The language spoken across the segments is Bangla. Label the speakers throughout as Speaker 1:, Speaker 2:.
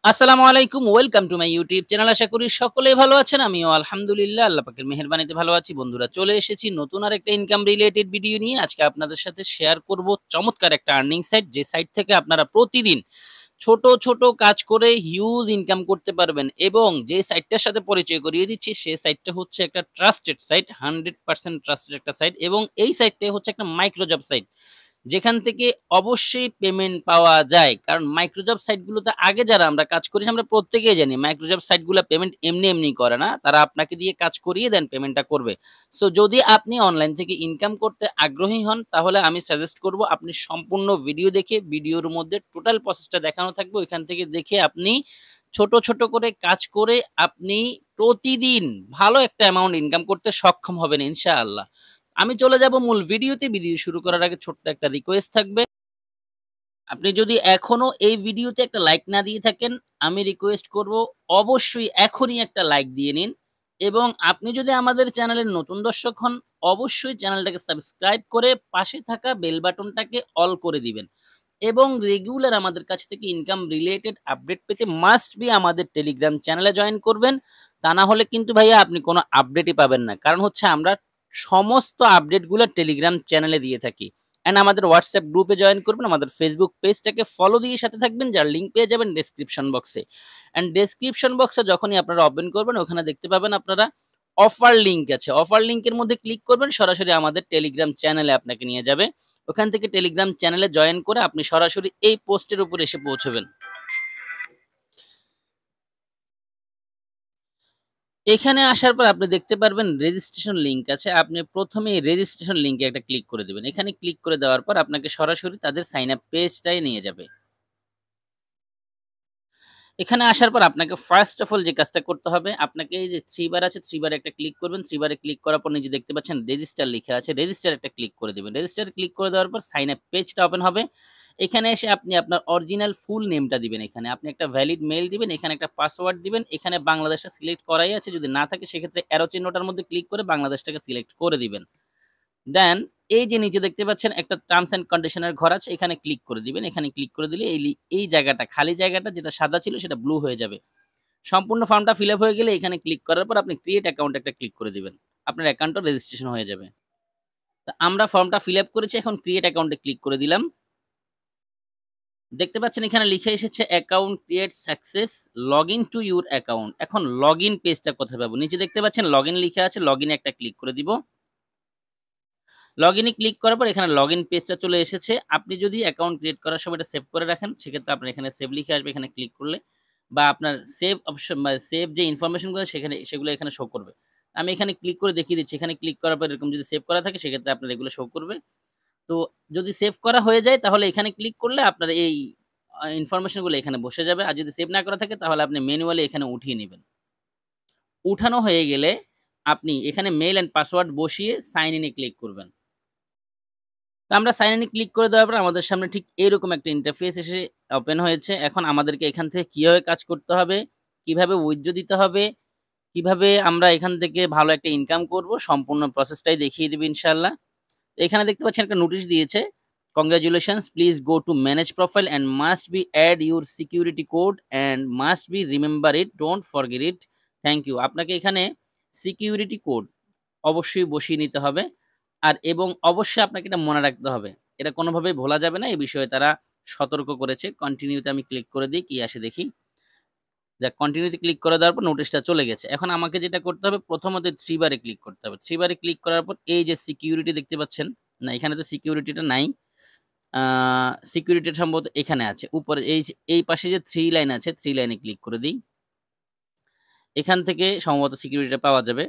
Speaker 1: আসসালামু আলাইকুম, welcome to my YouTube channel. আশা করি সকলেই ভালো আছেন। আমিও আলহামদুলিল্লাহ আল্লাহ পাকের মেহেরবানিতে ভালো আছি। বন্ধুরা, চলে এসেছি নতুন আরেকটা ইনকাম রিলেটেড ভিডিও নিয়ে। আজকে আপনাদের সাথে শেয়ার করব চমৎকার একটা আর্নিং সাইট, যে সাইট থেকে আপনারা প্রতিদিন ছোট ছোট কাজ করে হিউজ ইনকাম করতে পারবেন। এবং যে সাইটটার সাথে পরিচয় করিয়ে দিচ্ছি, সে সাইটটা হচ্ছে একটা ট্রাস্টেড সাইট, 100% ট্রাস্টেড একটা সাইট। এবং এই সাইটটা হচ্ছে একটা মাইক্রোজব সাইট, যেখান থেকে অবশ্যই পেমেন্ট পাওয়া যায়। কারণ মাইক্রোজব সাইটগুলোতে আগে যারা আমরা কাজ করেছি, আমরা প্রত্যেকেই জানি মাইক্রোজব সাইটগুলা পেমেন্ট এমনি করে না। তারা আপনাকে দিয়ে কাজ করিয়ে দেন পেমেন্টটা করবে। সো যদি আপনি অনলাইন থেকে ইনকাম করতে আগ্রহী হন, তাহলে আমি সাজেস্ট করব আপনি সম্পূর্ণ ভিডিও দেখে, ভিডিওর মধ্যে টোটাল প্রসেসটা দেখানো থাকবে। ওইখান থেকে দেখে আপনি ছোট ছোট করে কাজ করে আপনি প্রতিদিন ভালো একটা অ্যামাউন্ট ইনকাম করতে সক্ষম হবেন ইনশাআল্লাহ। আমি চলে যাব মূল ভিডিওতে। ভিডিও শুরু করার আগে ছোট্ট একটা রিকোয়েস্ট থাকবে। আপনি যদি এখনো এই ভিডিওতে একটা লাইক না দিয়ে থাকেন, আমি রিকোয়েস্ট করব অবশ্যই এখনই একটা লাইক দিয়ে নিন। এবং আপনি যদি আমাদের চ্যানেলের নতুন দর্শক হন, অবশ্যই চ্যানেলটাকে সাবস্ক্রাইব করে পাশে থাকা বেল বাটনটাকে অল করে দিবেন। এবং রেগুলার আমাদের কাছ থেকে ইনকাম রিলেটেড আপডেট পেতে মাস্ট বি আমাদের টেলিগ্রাম চ্যানেলে জয়েন করবেন। তা না হলে কিন্তু ভাইয়া আপনি কোনো আপডেটই পাবেন না। কারণ হচ্ছে আমরা সমস্ত আপডেটগুলো টেলিগ্রাম চ্যানেলে দিয়ে থাকি। অ্যান্ড আমাদের হোয়াটসঅ্যাপ গ্রুপে জয়েন করবেন। আমাদের ফেসবুক পেজটাকে ফলো দিয়ে সাথে থাকবেন, যার লিঙ্ক পেয়ে যাবেন ডেসক্রিপশন বক্সে। অ্যান্ড ডেসক্রিপশন বক্সে যখনই আপনারা ওপেন করবেন, ওখানে দেখতে পাবেন আপনারা অফার লিঙ্ক আছে। অফার লিঙ্কের মধ্যে ক্লিক করবেন, সরাসরি আমাদের টেলিগ্রাম চ্যানেলে আপনাকে নিয়ে যাবে। ওখান থেকে টেলিগ্রাম চ্যানেলে জয়েন করে আপনি সরাসরি এই পোস্টের উপরে এসে পৌঁছবেন। এখানে আসার পর আপনি দেখতে পারবেন রেজিস্ট্রেশন লিঙ্ক আছে। আপনি ১ম এই রেজিস্ট্রেশন লিঙ্কে একটা ক্লিক করে দিবেন। এখানে ক্লিক করে দেওয়ার পর আপনাকে সরাসরি তাদের সাইন আপ পেজটায় নিয়ে যাবে। এখানে আসার পর আপনাকে ফার্স্ট অফ অল যে কাজটা করতে হবে, আপনাকে এই যে 3 বার আছে, 3 বারে একটা ক্লিক করবেন। 3 বারে ক্লিক করার পর নিচে দেখতে পাচ্ছেন রেজিস্টার লিখা আছে। রেজিস্টার একটা ক্লিক করে দিবেন। রেজিস্টারে ক্লিক করে দেওয়ার পর সাইন আপ পেজটা ওপেন হবে। এখানে এসে আপনি আপনার অরিজিনাল ফুল নেমটা দিবেন এখানে। আপনি একটা ভ্যালিড মেইল দিবেন, এখানে একটা পাসওয়ার্ড দিবেন। এখানে বাংলাদেশটা সিলেক্ট করাই আছে। যদি না থাকে সেক্ষেত্রে অ্যারো চিহ্নটার মধ্যে ক্লিক করে বাংলাদেশটাকে সিলেক্ট করে দিবেন। দেন এই যে নিচে দেখতে পাচ্ছেন একটা টার্মস অ্যান্ড কন্ডিশন এর ঘর আছে, এখানে ক্লিক করে দিবেন। এখানে ক্লিক করে দিলে এই জায়গাটা, খালি জায়গাটা যেটা সাদা ছিল সেটা ব্লু হয়ে যাবে। সম্পূর্ণ ফর্মটা ফিল আপ হয়ে গেলে এখানে ক্লিক করার পর আপনি ক্রিয়েট অ্যাকাউন্ট একটা ক্লিক করে দিবেন। আপনার অ্যাকাউন্টটা রেজিস্ট্রেশন হয়ে যাবে। তো আমরা ফর্মটা ফিল আপ করেছি, এখন ক্রিয়েট অ্যাকাউন্টে ক্লিক করে দিলাম। দেখতে পাচ্ছেন এখানে লিখে এসেছে account create success, login to your account. এখন লগইন পেজটা কোথায় পাবো? নিচে দেখতে পাচ্ছেন লগইন লিখা আছে, লগইনে একটা ক্লিক করে দিব। লগইনে ক্লিক করার পর এখানে লগইন পেজটা চলে এসেছে। আপনি যদি অ্যাকাউন্ট ক্রিয়েট করার সময় এটা সেভ করে রাখেন, সেক্ষেত্রে আপনার এখানে সেভ লিখে আসবে, এখানে ক্লিক করলে বা আপনার সেভ অপশন বা সেভ যে ইনফরমেশনগুলো সেগুলো এখানে শো করবে। আমি এখানে ক্লিক করে দেখিয়ে দিচ্ছি। এখানে ক্লিক করার পর এরকম যদি সেভ করা থাকে সেক্ষেত্রে আপনার এগুলো শো করবে। তো যদি সেভ করা হয়ে যায় তাহলে এখানে ক্লিক করলে আপনার এই ইনফরমেশন গুলো এখানে বসে যাবে। আর যদি সেভ না করা থাকে তাহলে আপনি ম্যানুয়ালি এখানে উঠিয়ে নিবেন। উঠানো হয়ে গেলে আপনি এখানে মেইল অ্যান্ড পাসওয়ার্ড বসিয়ে সাইন ইন এ ক্লিক করবেন। তো আমরা সাইন ইন এ ক্লিক করে দেওয়ার পর আমাদের সামনে ঠিক এরকম একটা ইন্টারফেস এসে ওপেন হয়েছে। এখন আমাদেরকে এখান থেকে কিভাবে কাজ করতে হবে, কিভাবে উইথড্র দিতে হবে, কিভাবে আমরা এখান থেকে ভালো একটা ইনকাম করব, সম্পূর্ণ প্রসেসটাই দেখিয়ে দিবে ইনশাআল্লাহ। তো এখানে দেখতে পাচ্ছেন একটা নোটিশ দিয়েছে, congratulations, please go to manage profile and must be add your security code and must be remember it, don't forget it, thank you. আপনাকে এখানে সিকিউরিটি কোড অবশ্যই বসিয়ে নিতে হবে। আর এবং অবশ্যই আপনাকে এটা মনে রাখতে হবে। এটা কোনোভাবেই ভোলা যাবে না। এই বিষয়ে তারা সতর্ক করেছে। কন্টিনিউতে আমি ক্লিক করে দিই, কি আসে দেখি। যাক, কন্টিনিউতে ক্লিক করে দেওয়ার পর নোটিশটা চলে গেছে। এখন আমাকে যেটা করতে হবে, প্রথমত 3 বারে ক্লিক করতে হবে। 3 বারে ক্লিক করার পর এই যে সিকিউরিটি দেখতে পাচ্ছেন, না এখানে তো সিকিউরিটিটা নাই। আ সিকিউরিটিটা সম্ভবত এখানে আছে। উপরে এই পাশে যে 3 লাইন আছে, 3 লাইনে ক্লিক করে দেই। এখান থেকে সম্ভবত সিকিউরিটিটা পাওয়া যাবে।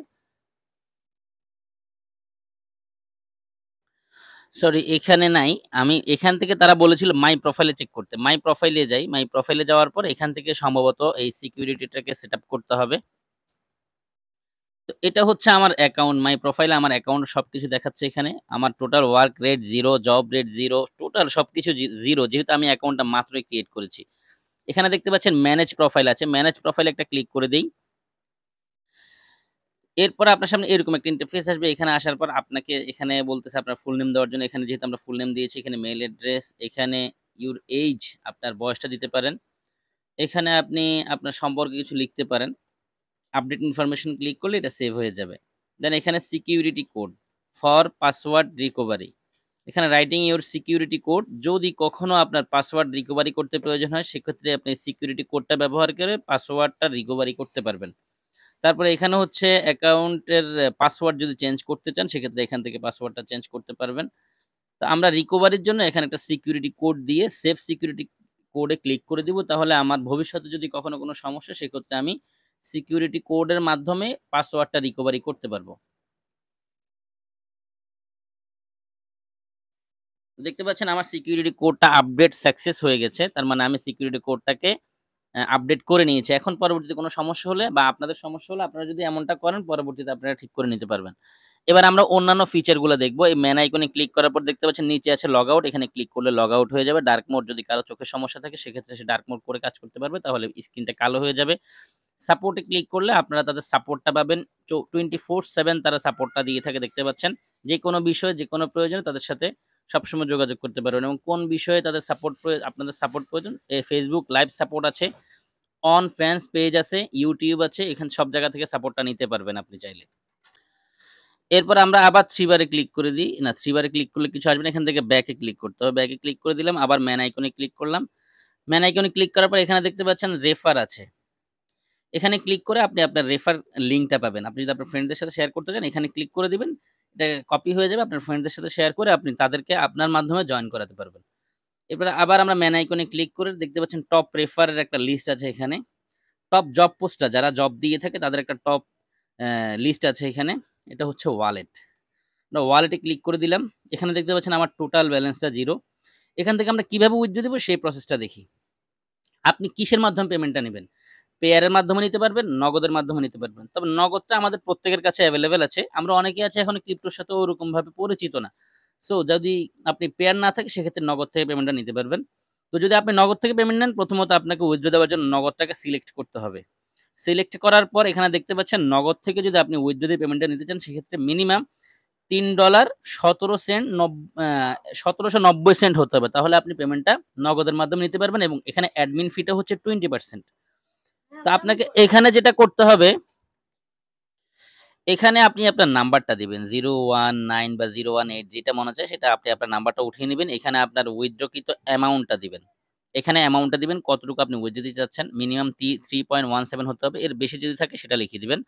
Speaker 1: সরি, এখানে নাই। আমি এখান থেকে তারা বলেছিল মাই প্রোফাইল এ চেক করতে। মাই প্রোফাইল এ যাই। মাই প্রোফাইল এ যাওয়ার পর এখান থেকে সম্ভবত এই সিকিউরিটিটাকে সেটআপ করতে হবে। তো এটা হচ্ছে আমার অ্যাকাউন্ট। মাই প্রোফাইলে আমার অ্যাকাউন্ট সবকিছু দেখাচ্ছে এখানে। আমার total work rate 0, job rate 0, total সবকিছু 0, যেহেতু আমি অ্যাকাউন্টটা মাত্রই ক্রিয়েট করেছি। এখানে দেখতে পাচ্ছেন ম্যানেজ প্রোফাইল আছে। ম্যানেজ প্রোফাইলে একটা ক্লিক করে দেই। এরপর আপনার সামনে এরকম একটা ইন্টারফেস আসবে। এখানে আসার পর আপনাকে এখানে বলতেছে আপনার ফুল নেম দেওয়ার জন্য। এখানে যেহেতু আমরা ফুল নেম দিয়েছি, এখানে মেইল অ্যাড্রেস, এখানে ইউর এইজ, আপনার বয়সটা দিতে পারেন। এখানে আপনি আপনার সম্পর্কে কিছু লিখতে পারেন। আপডেট ইনফরমেশন ক্লিক করলে এটা সেভ হয়ে যাবে। দেন এখানে security code for password recovery. এখানে রাইটিং ইউর সিকিউরিটি কোড, যদি কখনো আপনার পাসওয়ার্ড রিকভারি করতে প্রয়োজন হয় সেক্ষেত্রে আপনি সিকিউরিটি কোডটা ব্যবহার করে পাসওয়ার্ডটা রিকভারি করতে পারবেন। তারপরে এখানে হচ্ছে অ্যাকাউন্টের পাসওয়ার্ড যদি চেঞ্জ করতে চান সেক্ষেত্রে এখান থেকে পাসওয়ার্ডটা চেঞ্জ করতে পারবেন। তো আমরা রিকভারির জন্য এখানে একটা সিকিউরিটি কোড দিয়ে সেভ সিকিউরিটি কোডে ক্লিক করে দিব। তাহলে আমার ভবিষ্যতে যদি কখনো কোনো সমস্যা সেক্ষেত্রে আমি সিকিউরিটি কোডের মাধ্যমে পাসওয়ার্ডটা রিকভারি করতে পারবো। দেখতে পাচ্ছেন আমার সিকিউরিটি কোডটা আপডেট সাকসেস হয়ে গেছে। তার মানে আমি সিকিউরিটি কোডটাকে আপডেট করে নিয়েছি। এখন পরবর্তীতে কোনো সমস্যা হলে বা আপনাদের সমস্যা হলে আপনারা যদি এমনটা করেন পরবর্তীতে আপনারা ঠিক করে নিতে পারবেন। এবার আমরা অন্যান্য ফিচারগুলো দেখব। এই ম্যান আইকনে ক্লিক করার পর দেখতে পাচ্ছেন নিচে আছে লগ আউট। এখানে ক্লিক করলে লগ আউট হয়ে যাবে। ডার্ক মোড যদি কারো চোখের সমস্যা থাকে সেক্ষেত্রে সে ডার্ক মোড করে কাজ করতে পারবে। তাহলে স্ক্রিনটা কালো হয়ে যাবে। সাপোর্ট এ ক্লিক করলে আপনারা তাদের সাপোর্টটা পাবেন। 24/7 তারা সাপোর্টটা দিয়ে থাকে দেখতে পাচ্ছেন। যেকোনো বিষয়ে যেকোনো প্রয়োজনে তাদের সাথে সবসময় যোগাযোগ করতে পারবেন এবং কোন বিষয়ে তাদের আপনাদের সাপোর্ট প্রয়োজন Facebook লাইভ সাপোর্ট আছে, অন ফ্যান্স পেজ আছে, YouTube আছে। এখানে সব জায়গা থেকে সাপোর্টটা নিতে পারবেন আপনি চাইলে। এরপর আমরা আবার 3 বারে ক্লিক করে দিই। না 3 বারে ক্লিক করলে কিছু আসবে না। এখান থেকে ব্যাক এ ক্লিক করতে হবে। ব্যাক এ ক্লিক করে দিলাম। আবার ম্যান আইকনে ক্লিক করলাম। ম্যান আইকনে ক্লিক করার পর এখানে দেখতে পাচ্ছেন রেফার আছে। এখানে ক্লিক করে আপনি আপনার রেফার লিঙ্কটা পাবেন। আপনি যদি আপনার ফ্রেন্ডদের সাথে শেয়ার করতে চান এখানে ক্লিক করে দিবেন। এটা কপি হয়ে যাবে। আপনার ফ্রেন্ডদের সাথে শেয়ার করে আপনি তাদেরকে আপনার মাধ্যমে জয়েন করাতে পারবেন। এরপরে আবার আমরা ম্যান আইকনে ক্লিক করে দেখতে পাচ্ছেন টপ রেফার এর একটা লিস্ট আছে এখানে। টপ জব পোস্টার যারা জব দিয়ে থাকে তাদের একটা টপ লিস্ট আছে এখানে। এটা হচ্ছে ওয়ালেট। আমরা ওয়ালেটে ক্লিক করে দিলাম। এখানে দেখতে পাচ্ছেন আমার টোটাল ব্যালেন্সটা 0। এখান থেকে আমরা কিভাবে উইথড্র দিব সেই প্রসেসটা দেখি। আপনি কিসের মাধ্যমে পেমেন্টটা নিবেন? পেয়ারের মাধ্যমে নিতে পারবেন, নগদের মাধ্যমে নিতে পারবেন। তবে নগদটা আমাদের প্রত্যেকের কাছে এভেইলেবল আছে। আমরা অনেকেই আছে এখন ক্রিপ্টোর সাথে ওরকমভাবে পরিচিত না। সো যদি আপনি পেয়ার না থাকে সেক্ষেত্রে নগদ থেকে পেমেন্টটা নিতে পারবেন। তো যদি আপনি নগদ থেকে পেমেন্ট নেন প্রথমত আপনাকে উইথড্র দেওয়ার জন্য নগদটাকে সিলেক্ট করতে হবে। সিলেক্ট করার পর এখানে দেখতে পাচ্ছেন নগদ থেকে যদি আপনি উইথড্র দিয়ে পেমেন্টটা নিতে চান সেক্ষেত্রে মিনিমাম $3.17 $17.90 হতে হবে। তাহলে আপনি পেমেন্টটা নগদের মাধ্যমে নিতে পারবেন এবং এখানে অ্যাডমিন ফিটা হচ্ছে 20%। তো আপনাকে এখানে যেটা করতে হবে, এখানে আপনি আপনার নাম্বারটা দিবেন 019 বা 018 যেটা মনে চায় সেটা আপনি আপনার নাম্বারটা উঠিয়ে নিবেন। এখানে আপনার উইথড্রকৃত অ্যামাউন্টটা দিবেন। এখানে অ্যামাউন্টটা দিবেন কতটুকু আপনি উইথড্র দিতে চাচ্ছেন। মিনিমাম 3.17 হতে হবে। এর বেশি যদি থাকে সেটা লিখে দিবেন।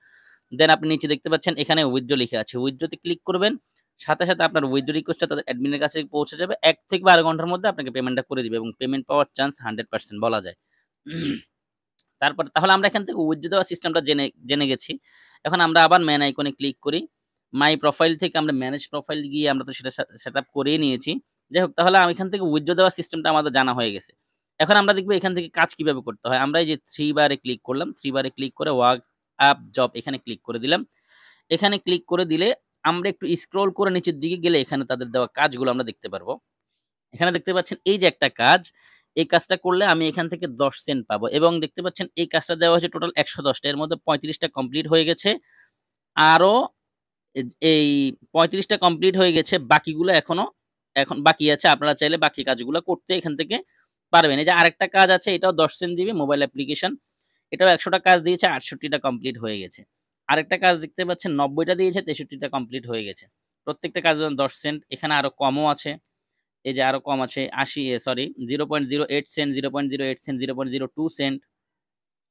Speaker 1: দেন আপনি নিচে দেখতে পাচ্ছেন এখানে উইথড্র লিখা আছে। উইথড্রতে ক্লিক করবেন। সাথে, সাথে আপনার উইথড্র রিকোয়েস্টটা তাদের অ্যাডমিনের কাছে পৌঁছে যাবে। ১ থেকে ১২ ঘন্টার মধ্যে আপনাকে পেমেন্টটা করে দিবে এবং পেমেন্ট পাওয়ার চান্স 100% বলা যায়। তারপরে তাহলে আমরা এখান থেকে উইথড্র দেওয়ার সিস্টেমটা জেনে গেছি। এখন আমরা আবার ম্যান আইকনে ক্লিক করি। মাই প্রোফাইল থেকে আমরা ম্যানেজ প্রোফাইল গিয়ে আমরা তো সেটা সেটআপ করেই নিয়েছি। যাই হোক তাহলে আমি এখান থেকে উইথড্র দেওয়ার সিস্টেমটা আমাদের জানা হয়ে গেছে। এখন আমরা দেখব এখান থেকে কাজ কিভাবে করতে হয়। আমরা এই যে 3 বারে ক্লিক করলাম। 3 বারে ক্লিক করে ওয়ার্ক আপ জব এখানে ক্লিক করে দিলাম। এখানে ক্লিক করে দিলে আমরা একটু স্ক্রল করে নিচের দিকে গেলে এখানে তাদের দেওয়া কাজগুলো আমরা দেখতে পারবো। এখানে দেখতে পাচ্ছেন এই যে একটা কাজ, এই কাজটা করলে আমি এখান থেকে ১০ সেন্ট পাবো এবং দেখতে পাচ্ছেন এই কাজটা দেওয়া হয়েছে টোটাল ১১০ টা। এর মধ্যে ৩৫ টা কমপ্লিট হয়ে গেছে। আরো এই ৩৫ টা কমপ্লিট হয়ে গেছে। বাকিগুলো এখন বাকি আছে। আপনারা চাইলে বাকি কাজগুলো করতে এখান থেকে পারবেন। এই যে আরেকটা কাজ আছে এটাও ১০ সেন্ট দিবে মোবাইল অ্যাপ্লিকেশন। এটাও ১০০ টা কাজ দিয়েছে ৬৮ টা কমপ্লিট হয়ে গেছে। আরেকটা কাজ দেখতে পাচ্ছেন ৯০ টা দিয়েছে ৬৩ টা কমপ্লিট হয়ে গেছে। প্রত্যেকটা কাজের জন্য ১০ সেন্ট। এখানে আরো কমও আছে। এই যে আরো কম আছে ৮০ সরি 0.08 সেন্ট, 0.08 সেন্ট, 0.02 সেন্ট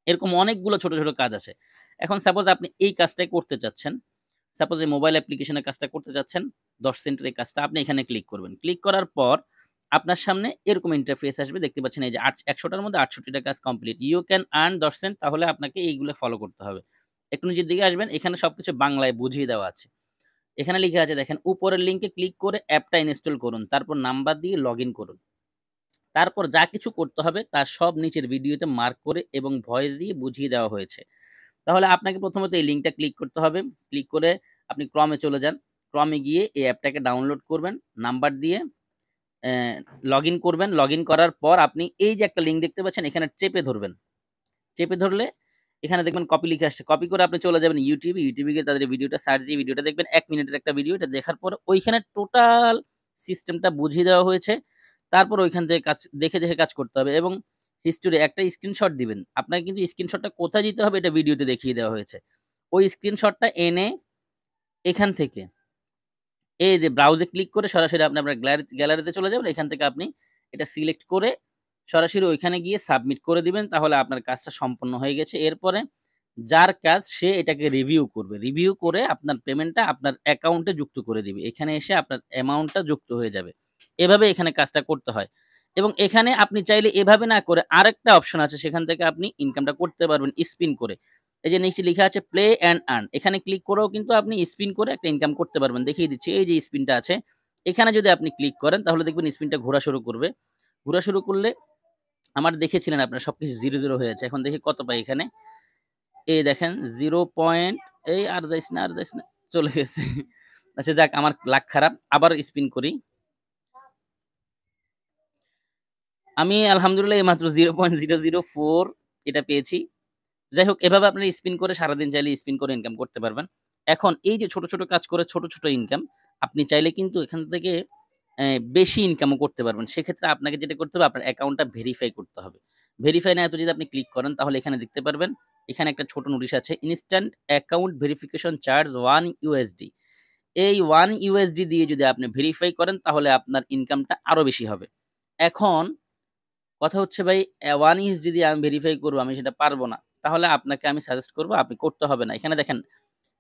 Speaker 1: এরকম অনেকগুলো ছোট, ছোট কাজ আছে। এখন সাপোজ আপনি এই কাজটাই করতে চাচ্ছেন। সাপোজ এই মোবাইল অ্যাপ্লিকেশনের কাজটা করতে চাচ্ছেন, ১০ সেন্টের এই কাজটা আপনি এখানে ক্লিক করবেন। ক্লিক করার পর আপনার সামনে এরকম ইন্টারফেস আসবে। দেখতে পাচ্ছেন এই যে ১০০ টার মধ্যে ৬৮ টা কাজ complete. You can earn ১০ cent তাহলে আপনাকে এইগুলো ফলো করতে হবে। একটু নিচের দিকে আসবেন এখানে সবকিছু বাংলায় বুঝিয়ে দেওয়া আছে। এখানে লিখা আছে দেখেন উপরের লিঙ্কে ক্লিক করে অ্যাপটা ইনস্টল করুন। তারপর নাম্বার দিয়ে লগইন করুন। তারপর যা কিছু করতে হবে তার সব নিচের ভিডিওতে মার্ক করে এবং ভয়েস দিয়ে বুঝিয়ে দেওয়া হয়েছে। তাহলে আপনাকে প্রথমত এই লিঙ্কটা ক্লিক করতে হবে। ক্লিক করে আপনি ক্রমে চলে যান। ক্রমে গিয়ে এই অ্যাপটাকে ডাউনলোড করবেন। নাম্বার দিয়ে লগইন করবেন। লগইন করার পর আপনি এই যে একটা লিঙ্ক দেখতে পাচ্ছেন এখানে চেপে ধরবেন। চেপে ধরলে এখানে দেখবেন কপি লিখে আসছে। কপি করে আপনি চলে যাবেন ইউটিউবে। ইউটিউবে গিয়ে তাদের ভিডিওটা সার্চ দিয়ে ভিডিওটা দেখবেন ১ মিনিটের একটা ভিডিও। এটা দেখার পর ওইখানে টোটাল সিস্টেমটা বুঝিয়ে দেওয়া হয়েছে। তারপর ওইখান থেকে কাজ দেখে, দেখে কাজ করতে হবে এবং হিস্টোরি একটা স্ক্রিনশট দিবেন। আপনাকে কিন্তু স্ক্রিনশটটা কোথায় দিতে হবে এটা ভিডিওতে দেখিয়ে দেওয়া হয়েছে। ওই স্ক্রিনশটটা এনে এখান থেকে এই যে ব্রাউজে ক্লিক করে সরাসরি আপনি আপনার গ্যালারিতে চলে যাবেন। এখান থেকে আপনি এটা সিলেক্ট করে সরাসরি ওইখানে গিয়ে সাবমিট করে দিবেন। তাহলে আপনার কাজটা সম্পন্ন হয়ে গেছে। এরপরে যার কাজ সে এটাকে রিভিউ করবে। রিভিউ করে আপনার পেমেন্টটা আপনার অ্যাকাউন্টে যুক্ত করে দিবে। এখানে এসে আপনার অ্যামাউন্টটা যুক্ত হয়ে যাবে। এভাবে এখানে কাজটা করতে হয়। এবং এখানে আপনি চাইলে এভাবে না করে আরেকটা অপশন আছে, সেখান থেকে আপনি ইনকামটা করতে পারবেন স্পিন করে। এই যে নিচে লিখা আছে প্লে অ্যান্ড আর্ন, এখানে ক্লিক করেও কিন্তু আপনি স্পিন করে একটা ইনকাম করতে পারবেন। দেখিয়ে দিচ্ছি, এই যে স্পিনটা আছে এখানে যদি আপনি ক্লিক করেন তাহলে দেখবেন স্পিনটা ঘোরা শুরু করবে। ঘোরা শুরু করলে আমার দেখেছিলেন আপনারা সবকিছু 0 হয়ে আছে। এখন দেখি কত পাই এখানে। এই দেখেন 0 পয়েন্ট, এই আর যাইস না, আর যাইস না, চলে গেছে। আচ্ছা যাক, আমার লাক খারাপ। আবার স্পিন করি। আমি আলহামদুলিল্লাহ এইমাত্র 0.004 এটা পেয়েছি। যাই হোক, এভাবে আপনি স্পিন করে সারাদিন চাইলে স্পিন করে ইনকাম করতে পারবেন। এখন এই যে ছোট, ছোট কাজ করে ছোট, ছোট ইনকাম আপনি চাইলে কিন্তু এখান থেকে বেশি ইনকামও করতে পারবেন। সেক্ষেত্রে আপনাকে যেটা করতে হবে আপনার অ্যাকাউন্টটা ভেরিফাই করতে হবে। ভেরিফাই না এত যদি আপনি ক্লিক করেন তাহলে এখানে দেখতে পারবেন, এখানে একটা ছোট নোটিশ আছে instant account verification charge 1 USD. এই 1 ইউএসডি দিয়ে যদি আপনি ভেরিফাই করেন তাহলে আপনার ইনকামটা আরো বেশি হবে। এখন কথা হচ্ছে ভাই 1 ইউএসডি দিয়ে আমি ভেরিফাই করব, আমি সেটা পারব না। তাহলে আপনাকে আমি সাজেস্ট করব আপনি করতে হবে না। এখানে দেখেন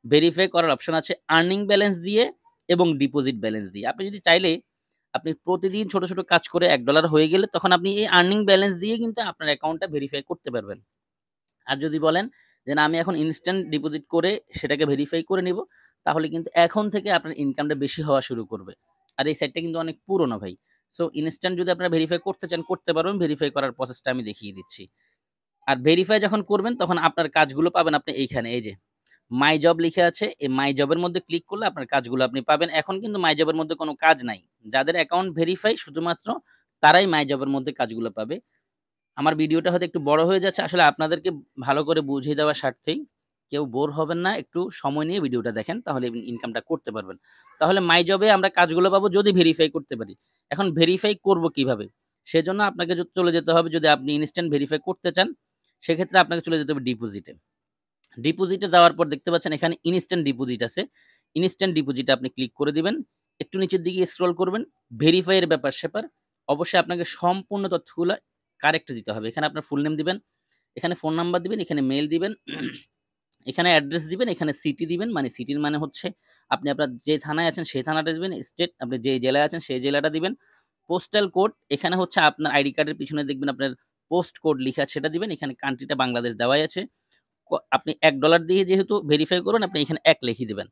Speaker 1: ভেরিফাই করার অপশন আছে আর্নিং ব্যালেন্স দিয়ে এবং ডিপোজিট ব্যালেন্স দিয়ে। আপনি যদি চাইলে আপনি প্রতিদিন ছোট, ছোট কাজ করে $1 হয়ে গেলে তখন আপনি এই আর্নিং ব্যালেন্স দিয়ে কিন্তু আপনার অ্যাকাউন্টটা ভেরিফাই করতে পারবেন। আর যদি বলেন যে না আমি এখন ইনস্ট্যান্ট ডিপোজিট করে সেটাকে ভেরিফাই করে নিব, তাহলে কিন্তু এখন থেকে আপনার ইনকামটা বেশি হওয়া শুরু করবে। আর এই সাইটটা কিন্তু অনেক পুরনো ভাই। সো ইনস্ট্যান্ট যদি আপনারা ভেরিফাই করতে চান করতে পারবেন। ভেরিফাই করার প্রসেসটা আমি দেখিয়ে দিচ্ছি। আর ভেরিফাই যখন করবেন তখন আপনার কাজগুলো পাবেন আপনি এইখানে, এই যে মাই জব লিখে আছে। এই মাই জবের মধ্যে ক্লিক করলে আপনার কাজগুলো আপনি পাবেন। এখন কিন্তু মাই জবের মধ্যে কোনো কাজ নাই। যাদের অ্যাকাউন্ট ভেরিফাই শুধুমাত্র তারাই মাই জবের মধ্যে কাজগুলো পাবে। আমার ভিডিওটা হয়তো একটু বড় হয়ে যাচ্ছে। আসলে আপনাদেরকে ভালো করে বুঝিয়ে দেওয়ার স্বার্থেই। কেউ বোর হবেন না। একটু সময় নিয়ে ভিডিওটা দেখেন, তাহলে ইনকামটা করতে পারবেন। তাহলে মাই জবে আমরা কাজগুলো পাবো যদি ভেরিফাই করতে পারি। এখন ভেরিফাই করব কিভাবে? সেজন্য আপনাকে চলে যেতে হবে, যদি আপনি ইনস্ট্যান্ট ভেরিফাই করতে চান, সেক্ষেত্রে আপনাকে চলে যেতে হবে ডিপোজিটে। ডিপোজিটে যাওয়ার পর দেখতে পাচ্ছেন এখানে ইনস্ট্যান্ট ডিপোজিট আছে। ইনস্ট্যান্ট ডিপোজিটে আপনি ক্লিক করে দিবেন। একটু নিচের দিকে স্ক্রল করবেন। ভেরিফাই এর ব্যাপার-স্যাপার অবশ্যই আপনাকে সম্পূর্ণ তথ্যগুলা কারেক্ট দিতে হবে। এখানে আপনার ফুল নেম দিবেন, এখানে ফোন নাম্বার দিবেন, এখানে মেইল দিবেন, এখানে অ্যাড্রেস দিবেন, এখানে সিটি দিবেন। মানে সিটির মানে হচ্ছে আপনি আপনার যে থানায় আছেন সেই থানাটা দিবেন। স্টেট আপনি যে জেলায় আছেন সেই জেলাটা দিবেন। পোস্টাল কোড এখানে হচ্ছে আপনার আইডি কার্ডের পিছনে দেখবেন আপনার পোস্ট কোড লিখা আছে সেটা দিবেন। এখানে কান্ট্রিটা বাংলাদেশ দেওয়াই আছে। আপনি $1 দিয়ে যেহেতু ভেরিফাই করবেন আপনি এখানে 1 লিখে দিবেন।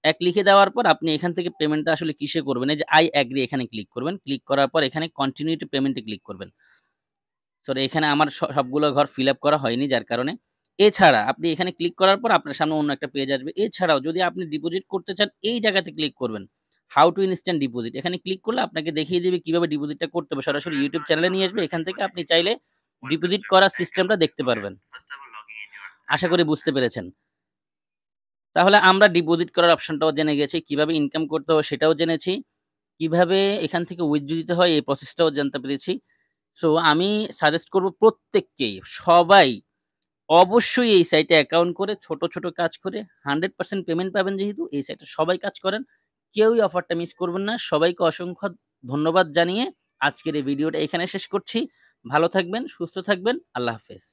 Speaker 1: 1 লিখে দেওয়ার পর আপনি এখান থেকে পেমেন্টটা আসলে কিসে করবেন? এই যে আই এগ্রি এখানে ক্লিক করবেন। ক্লিক করার পর এখানে continue to payment A click করবেন। সরি, এখানে আমার সবগুলো ঘর ফিল আপ করা হয়নি যার কারণে। এছাড়া আপনি এখানে ক্লিক করার পর আপনার সামনে অন্য একটা পেজ আসবে। এছাড়াও যদি আপনি ডিপোজিট করতে চান এই জায়গাতে ক্লিক করবেন। হাউ টু ইনস্ট্যান্ট ডিপোজিট এখানে ক্লিক করলে আপনাকে দেখিয়ে দিবে কিভাবে ডিপোজিটটা করতে হবে। সরাসরি YouTube চ্যানেলে নিয়ে আসবে। এখান থেকে আপনি চাইলে ডিপোজিট করার সিস্টেমটা দেখতে পারবেন। আশা করি বুঝতে পেরেছেন। তাহলে আমরা ডিপোজিট করার অপশনটাও জেনে গেছি। কিভাবে ইনকাম করতে হয় সেটাও জেনেছি। কিভাবে এখান থেকে উইথড্র দিতে হয় এই প্রসেসটাও জানতে পেরেছি। সো আমি সাজেস্ট করব প্রত্যেককেই, সবাই অবশ্যই এই সাইটে অ্যাকাউন্ট করে ছোট, ছোট কাজ করে 100% পেমেন্ট পাবেন যেহেতু এই সাইটে সবাই কাজ করেন। কেউই অফারটা মিস করবেন না। সবাইকে অসংখ্য ধন্যবাদ জানিয়ে আজকের এই ভিডিওটা এখানে শেষ করছি। ভালো থাকবেন, সুস্থ থাকবেন। আল্লাহ হাফেজ।